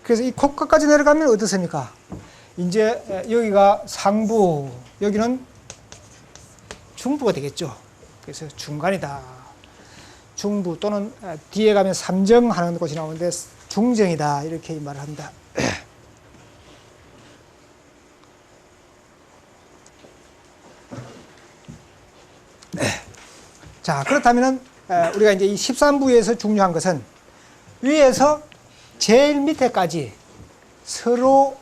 그래서 이 코끝까지 내려가면 어떻습니까? 이제 여기가 상부, 여기는 중부가 되겠죠. 그래서 중간이다. 중부 또는 뒤에 가면 삼정하는 곳이 나오는데 중정이다. 이렇게 말을 합니다. 자, 그렇다면은 우리가 이제 이 13부에서 중요한 것은 위에서 제일 밑에까지 서로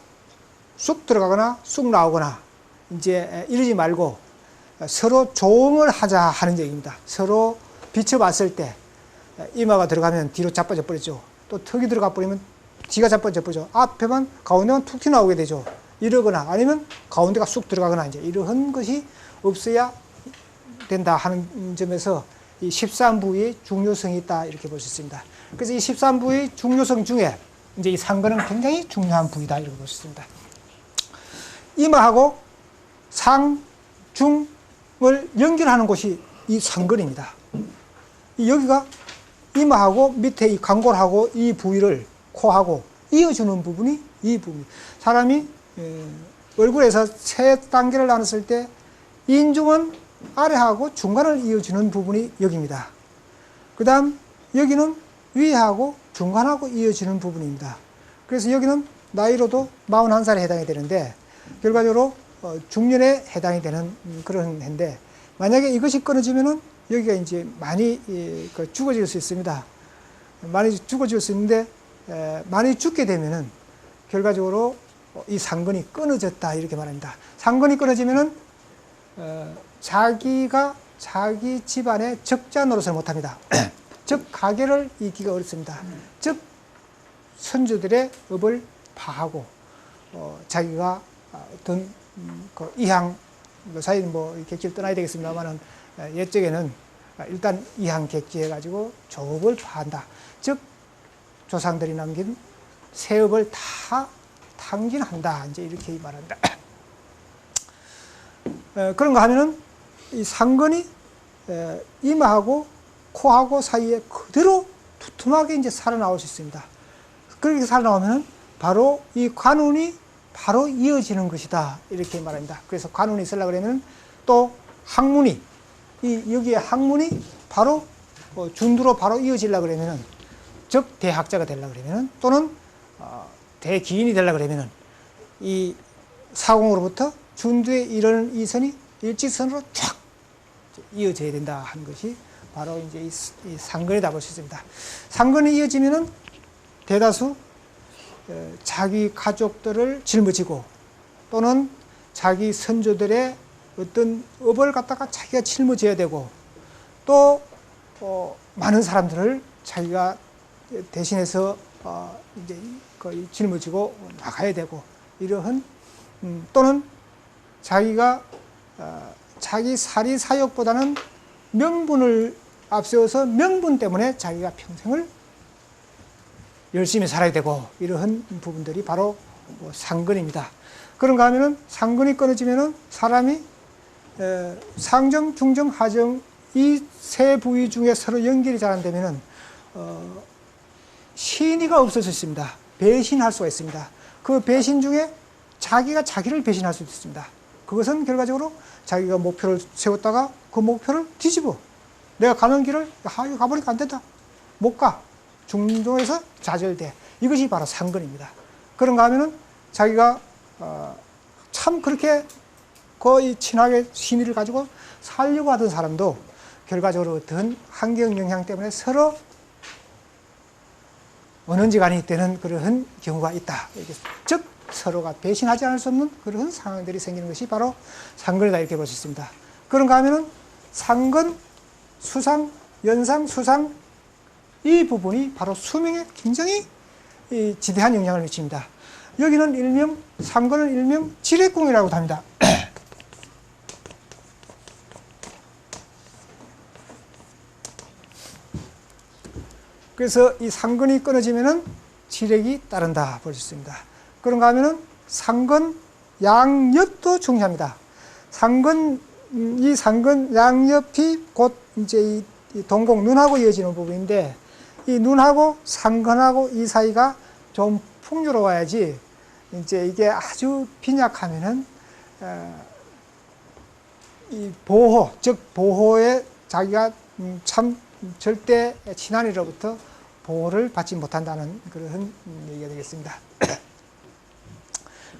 쑥 들어가거나 쑥 나오거나 이제 이러지 말고 서로 조응을 하자 하는 얘기입니다. 서로 비춰봤을 때 이마가 들어가면 뒤로 자빠져 버리죠. 또 턱이 들어가 버리면 뒤가 자빠져 버리죠. 앞에만 가운데만 툭 튀어나오게 되죠. 이러거나 아니면 가운데가 쑥 들어가거나 이제 이러한 것이 없어야 된다 하는 점에서 이 13부의 중요성이 있다 이렇게 볼 수 있습니다. 그래서 이 13부의 중요성 중에 이제 이 상근은 굉장히 중요한 부위다 이렇게 볼 수 있습니다. 이마하고 상, 중을 연결하는 곳이 이 상근입니다. 여기가 이마하고 밑에 이 광골하고 이 부위를 코하고 이어주는 부분이 이 부분. 사람이 얼굴에서 세 단계를 나눴을 때 인중은 아래하고 중간을 이어주는 부분이 여기입니다. 그 다음 여기는 위하고 중간하고 이어지는 부분입니다. 그래서 여기는 나이로도 41살에 해당이 되는데 결과적으로 중년에 해당이 되는 그런 해인데 만약에 이것이 끊어지면은 여기가 이제 많이 죽어질 수 있습니다. 많이 죽어질 수 있는데 많이 죽게 되면은 결과적으로 이 상근이 끊어졌다 이렇게 말합니다. 상근이 끊어지면은 자기가 자기 집안의 적자 노릇을 못합니다. 즉 가계를 잇기가 어렵습니다. 즉 선조들의 업을 파하고 자기가 어떤 이항 사이는 뭐 객지를 떠나야 되겠습니다만은 옛적에는 일단 이항 객지해가지고 조업을 파한다. 즉 조상들이 남긴 세업을 다 탕진한다. 이제 이렇게 말한다. 그런가 하면은 이 상근이 이마하고 코하고 사이에 그대로 두툼하게 이제 살아나올 수 있습니다. 그렇게 살아나오면 바로 이 관운이 바로 이어지는 것이다. 이렇게 말합니다. 그래서 관운이 있으려고 그러면 또 학문이, 여기에 학문이 바로 준두로 바로 이어지려고 그러면은 즉 대학자가 되려고 그러면은 또는 대기인이 되려고 그러면은 이 사공으로부터 준두에 이르는 이 선이 일직선으로 쫙 이어져야 된다 하는 것이 바로 이제 이 상근이다 볼 수 있습니다. 상근이 이어지면은 대다수 자기 가족들을 짊어지고 또는 자기 선조들의 어떤 업을 갖다가 자기가 짊어져야 되고 또 많은 사람들을 자기가 대신해서 이제 거의 짊어지고 나가야 되고 이러한 또는 자기가 자기 사리 사욕보다는 명분을 앞세워서 명분 때문에 자기가 평생을 열심히 살아야 되고 이러한 부분들이 바로 상근입니다. 그런가 하면은 상근이 끊어지면은 사람이 상정, 중정, 하정 이 세 부위 중에 서로 연결이 잘 안 되면은 신의가 없어질 수 있습니다. 배신할 수가 있습니다. 그 배신 중에 자기가 자기를 배신할 수도 있습니다. 그것은 결과적으로 자기가 목표를 세웠다가 그 목표를 뒤집어 내가 가는 길을 이거 가보니까 안 된다. 못 가. 중도에서 좌절돼. 이것이 바로 상근입니다. 그런가 하면은 자기가 참 그렇게 거의 친하게 신의를 가지고 살려고 하던 사람도 결과적으로 어떤 환경 영향 때문에 서로 언언지간이 되는 그런 경우가 있다. 즉 서로가 배신하지 않을 수 없는 그런 상황들이 생기는 것이 바로 상근이다 이렇게 볼 수 있습니다. 그런가 하면은 상근, 수상, 연상, 수상 이 부분이 바로 수명에 굉장히 지대한 영향을 미칩니다. 여기는 일명 상근은 일명 지뢰궁이라고 합니다. 그래서 이 상근이 끊어지면은 지렉이 따른다 볼 수 있습니다. 그런가 하면은 상근 양옆도 중요합니다. 이 상근 양옆이 곧 이제 이 동공 눈하고 이어지는 부분인데 이 눈하고 상근하고 이 사이가 좀 풍요로워야지 이제 이게 아주 빈약하면은 이 보호, 즉 보호에 자기가 참 절대 친한이로부터 보호를 받지 못한다는 그런 얘기가 되겠습니다.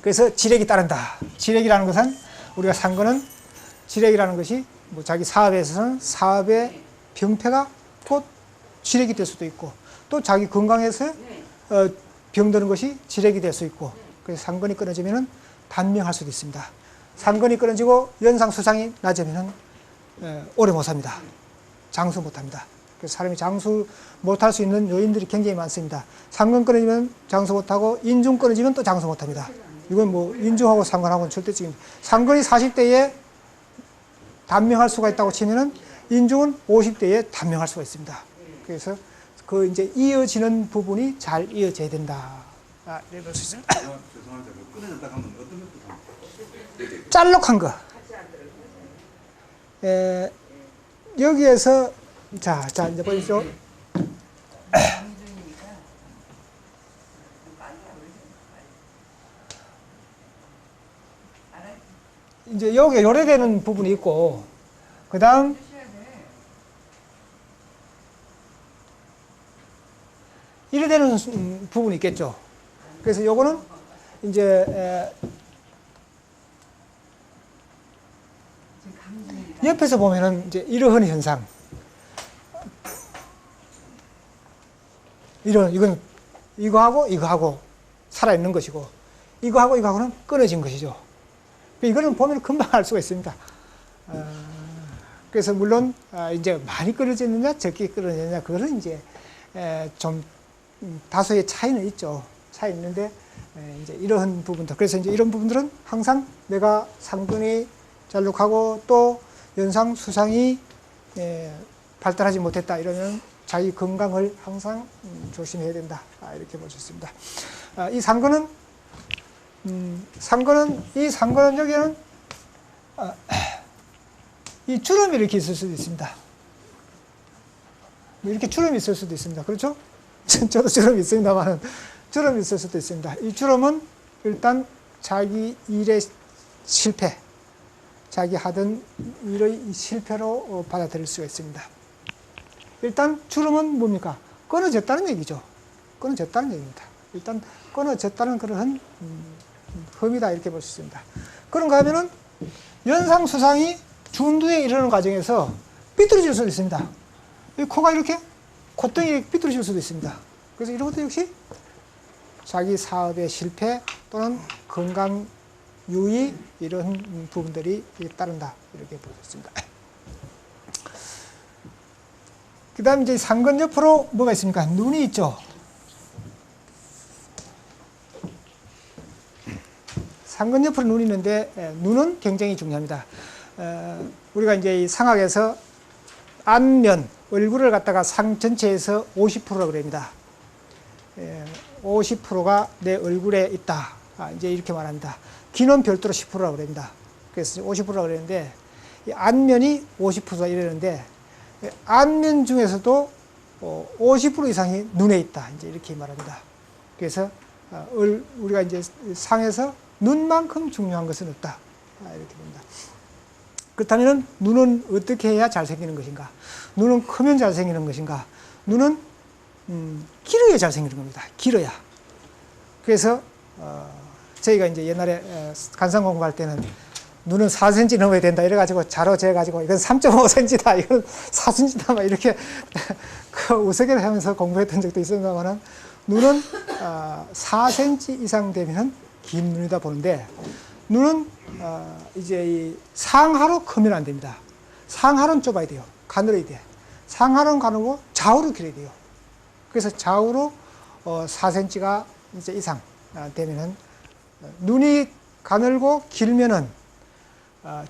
그래서 지력이 따른다. 지력이라는 것은 우리가 산 거는 지력이라는 것이 뭐 자기 사업에서는 사업의 병폐가 곧 지력이 될 수도 있고 또 자기 건강에서 병드는 것이 지력이 될 수 있고 그래서 상근이 끊어지면은 단명할 수도 있습니다. 상근이 끊어지고 연상수상이 낮으면은 오래 못 삽니다. 장수 못 합니다. 그래서 사람이 장수 못할 수 있는 요인들이 굉장히 많습니다. 상근 끊어지면 장수 못하고 인중 끊어지면 또 장수 못합니다. 이건 뭐 인중하고 상근하고는 절대적입니다. 상근이 40대에 단명할 수가 있다고 치면은 인중은 50대에 단명할 수가 있습니다. 그래서 그 이제 이어지는 부분이 잘 이어져야 된다. 이렇게 볼 수 있습니다. 죄송한데 끊어졌다 하면 어떤 것도 짤록한 거. 여기에서 자 이제 보십시오. 이제 여기에 요래되는 부분이 있고 그 다음 이래 되는 부분이 있겠죠. 그래서 요거는 이제 옆에서 보면은 이제 이러한 현상. 이건 이거하고 살아있는 것이고 이거하고는 끊어진 것이죠. 이거는 보면 금방 알 수가 있습니다. 그래서 물론 이제 많이 끊어졌느냐 적게 끊어졌느냐 그거는 이제 좀 다소의 차이는 있죠. 차이 있는데 이제 이러한 부분들 그래서 이제 이런 부분들은 항상 내가 상근이 잘록하고 또 연상 수상이 발달하지 못했다 이러면 자기 건강을 항상 조심해야 된다 이렇게 볼 수 있습니다. 이 상근은 여기에는 이 주름이 이렇게 있을 수도 있습니다. 이렇게 주름이 있을 수도 있습니다. 그렇죠? 저도 주름이 있습니다만 주름이 있을 수도 있습니다. 이 주름은 일단 자기 일의 실패, 자기 하던 일의 실패로 받아들일 수가 있습니다. 일단 주름은 뭡니까? 끊어졌다는 얘기죠. 끊어졌다는 얘기입니다. 일단 끊어졌다는 그런 흠이다 이렇게 볼 수 있습니다. 그런가 하면은 연상수상이 중두에 이르는 과정에서 삐뚤어질 수도 있습니다. 이 코가 이렇게 콧등이 삐뚤어질 수도 있습니다. 그래서 이런 것도 역시 자기 사업의 실패 또는 건강 유의 이런 부분들이 따른다 이렇게 볼 수 있습니다. 그 다음 이제 상근 옆으로 뭐가 있습니까? 눈이 있죠. 상근 옆으로 눈이 있는데 눈은 굉장히 중요합니다. 우리가 이제 이 상학에서 안면, 얼굴을 갖다가 상 전체에서 50%라고 그럽니다. 50%가 내 얼굴에 있다. 이제 이렇게 말합니다. 귀는 별도로 10%라고 그럽니다. 그래서 50%라고 그랬는데 이 안면이 50%다 이러는데 안면 중에서도 50% 이상이 눈에 있다. 이제 이렇게 말합니다. 그래서 우리가 이제 상에서 눈만큼 중요한 것은 없다. 이렇게 봅니다. 그렇다면 눈은 어떻게 해야 잘생기는 것인가? 눈은 크면 잘생기는 것인가? 눈은 길어야 잘생기는 겁니다. 길어야. 그래서 저희가 이제 옛날에 간상 공부할 때는 눈은 4cm 넘어야 된다 이래가지고 자로 재가지고 이건 3.5cm다 이건 4cm다 막 이렇게 그 우스개를 하면서 공부했던 적도 있었습니다만은 눈은 4cm 이상 되면은 긴 눈이다 보는데 눈은 이제 이 상하로 크면 안 됩니다. 상하로는 좁아야 돼요. 가늘어야 돼. 상하로는 가늘고 좌우로 길어야 돼요. 그래서 좌우로 4cm가 이제 이상 되면은 눈이 가늘고 길면은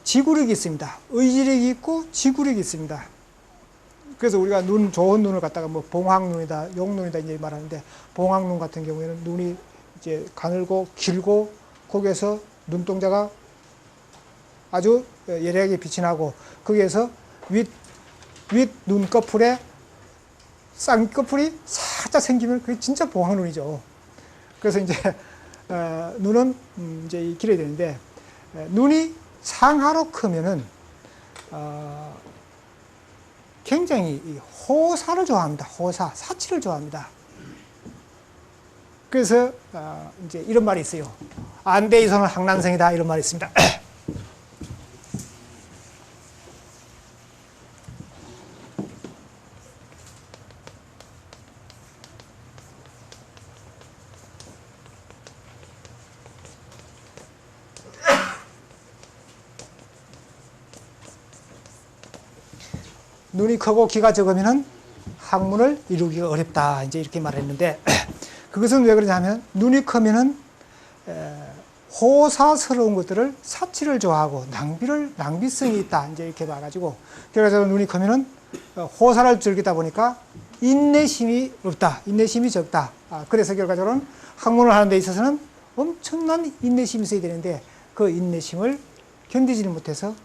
지구력이 있습니다. 의지력이 있고 지구력이 있습니다. 그래서 우리가 좋은 눈을 갖다가 뭐 봉황눈이다, 용눈이다 이제 말하는데 봉황눈 같은 경우에는 눈이 이제 가늘고 길고 거기에서 눈동자가 아주 예리하게 빛이 나고 거기에서 윗 눈꺼풀에 쌍꺼풀이 살짝 생기면 그게 진짜 봉황눈이죠. 그래서 이제 눈은 이제 길어야 되는데 눈이 상하로 크면은 굉장히 이 호사를 좋아합니다. 호사, 사치를 좋아합니다. 그래서 이제 이런 말이 있어요. 안대이손은 항난성이다 이런 말이 있습니다. 눈이 크고 키가 적으면은 학문을 이루기가 어렵다. 이제 이렇게 말했는데 그것은 왜 그러냐면 눈이 크면은 호사스러운 것들을 사치를 좋아하고 낭비성이 있다. 이제 이렇게 봐가지고 그래서 눈이 크면은 호사를 즐기다 보니까 인내심이 없다. 인내심이 적다. 그래서 결과적으로는 학문을 하는 데 있어서는 엄청난 인내심이 있어야 되는데 그 인내심을 견디지는 못해서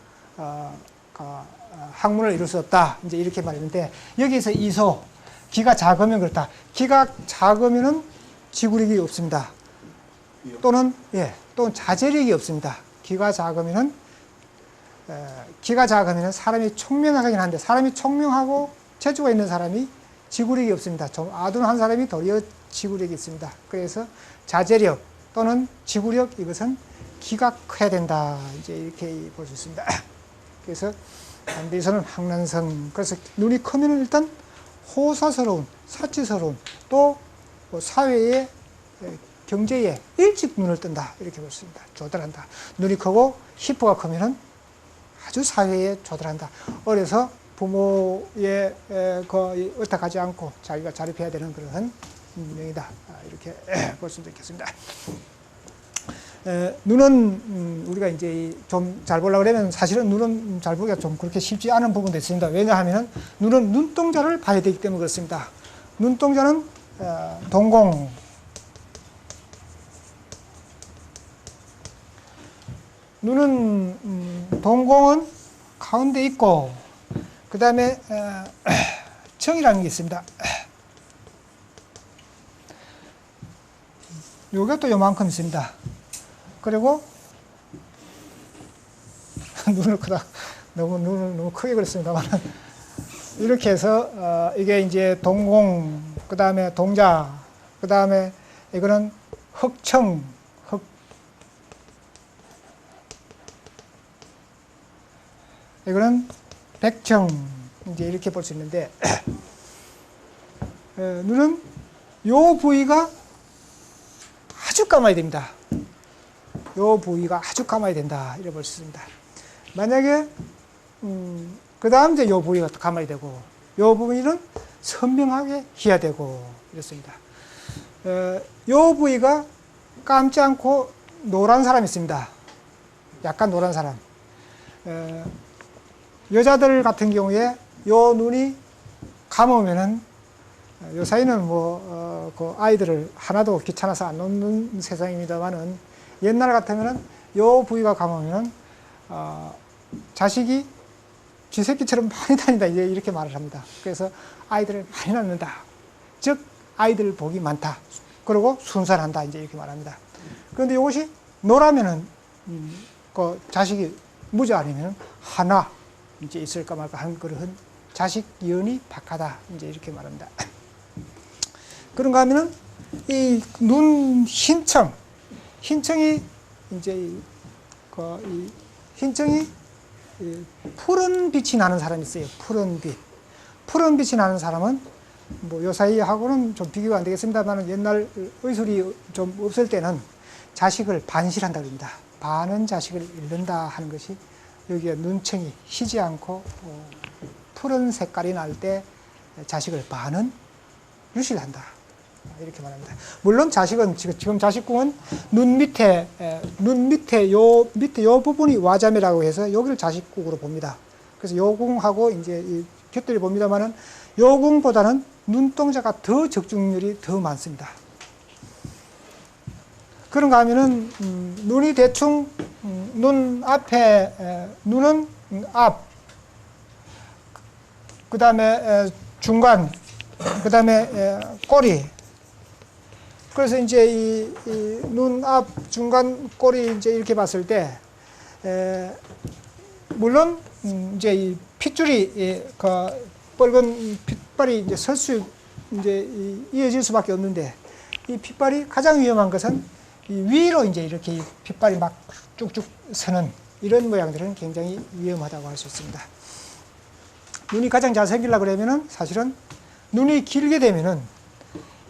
학문을 이룰 수 없다. 이제 이렇게 말했는데 여기에서 이소 기가 작으면 그렇다. 기가 작으면은 지구력이 없습니다. 또는 자제력이 없습니다. 기가 작으면은 사람이 총명하긴 한데 사람이 총명하고 재주가 있는 사람이 지구력이 없습니다. 좀 아둔한 사람이 도리어 지구력이 있습니다. 그래서 자제력 또는 지구력 이것은 기가 커야 된다. 이제 이렇게 볼 수 있습니다. 그래서 안대에서는 항난성. 그래서 눈이 크면 일단 호사스러운, 사치스러운 또 사회의 경제에 일찍 눈을 뜬다. 이렇게 볼 수 있습니다. 조달한다. 눈이 크고 히프가 크면은 아주 사회에 조달한다. 어려서 부모의 의탁하지 않고 자기가 자립해야 되는 그런 운명이다. 이렇게 볼 수도 있겠습니다. 눈은 우리가 이제 좀 잘 보려고 그러면 사실은 눈은 잘 보기가 좀 그렇게 쉽지 않은 부분도 있습니다. 왜냐하면 눈은 눈동자를 봐야 되기 때문에 그렇습니다. 눈동자는 동공, 눈은 동공은 가운데 있고 그 다음에 청이라는 게 있습니다. 요게 또 요만큼 있습니다. 그리고 눈을 크다. 눈을 너무 크게 그렸습니다만 이렇게 해서 이게 이제 동공, 그 다음에 동자, 그 다음에 이거는 흑청, 이거는 백청, 이제 이렇게 볼 수 있는데 눈은 요 부위가 아주 감아야 됩니다. 요 부위가 아주 감아야 된다. 이래 볼 수 있습니다. 만약에 그 다음 이제 요 부위가 감아야 되고 요 부위는 선명하게 해야 되고 이렇습니다. 요 부위가 감지 않고 노란 사람이 있습니다. 약간 노란 사람. 여자들 같은 경우에 요 눈이 감으면은 요사이는 그 아이들을 하나도 귀찮아서 안 놓는 세상입니다만은 옛날 같으면은 요 부위가 감으면은 자식이 쥐새끼처럼 많이 다닌다 이렇게 말을 합니다. 그래서 아이들을 많이 낳는다. 즉 아이들 복이 많다. 그리고 순산한다 이제 이렇게 말합니다. 그런데 이것이 노라면은 그 자식이 무자 아니면 하나 이제 있을까 말까 하는 그런 자식 연이 박하다 이제 이렇게 말합니다. 그런가 하면은 이 눈 흰청이 이제 이 흰청이 푸른 빛이 나는 사람이 있어요. 푸른 빛이 나는 사람은 뭐 요사이하고는 좀 비교가 안 되겠습니다만 옛날 의술이 좀 없을 때는 자식을 반실한다 그럽니다. 반은 자식을 잃는다 하는 것이 여기에 눈청이 희지 않고 푸른 색깔이 날 때 자식을 반은 유실한다. 이렇게 말합니다. 물론 자식은 지금 자식궁은 눈 밑에 요 부분이 와자매라고 해서 여기를 자식궁으로 봅니다. 그래서 요 궁하고 이제 이 곁들여 봅니다만은 요 궁보다는 눈동자가 더 적중률이 더 많습니다. 그런가 하면은 눈이 대충 눈 앞에 눈은 앞, 그 다음에 중간, 그 다음에 꼬리, 그래서 이제 이 눈 앞 중간 꼬리 이제 이렇게 봤을 때, 물론, 이제 이 핏줄이, 그 뻘건 핏발이 이제 이제 이어질 수밖에 없는데, 이 핏발이 가장 위험한 것은 이 위로 이제 이렇게 핏발이 막 쭉쭉 서는 이런 모양들은 굉장히 위험하다고 할 수 있습니다. 눈이 가장 잘 생기려고 그러면은 사실은 눈이 길게 되면은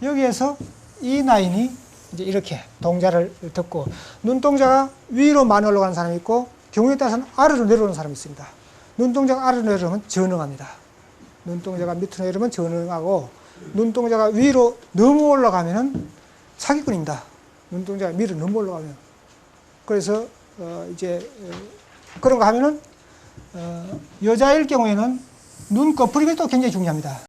여기에서 이 라인이 이제 이렇게 동자를 듣고 눈동자가 위로 많이 올라가는 사람이 있고 경우에 따라서는 아래로 내려오는 사람이 있습니다. 눈동자가 아래로 내려오면 전응합니다. 눈동자가 밑으로 내려오면 전응하고 눈동자가 위로 너무 올라가면은 사기꾼입니다. 눈동자가 위로 너무 올라가면. 그래서 이제 그런 거 하면은 여자일 경우에는 눈꺼풀이 또 굉장히 중요합니다.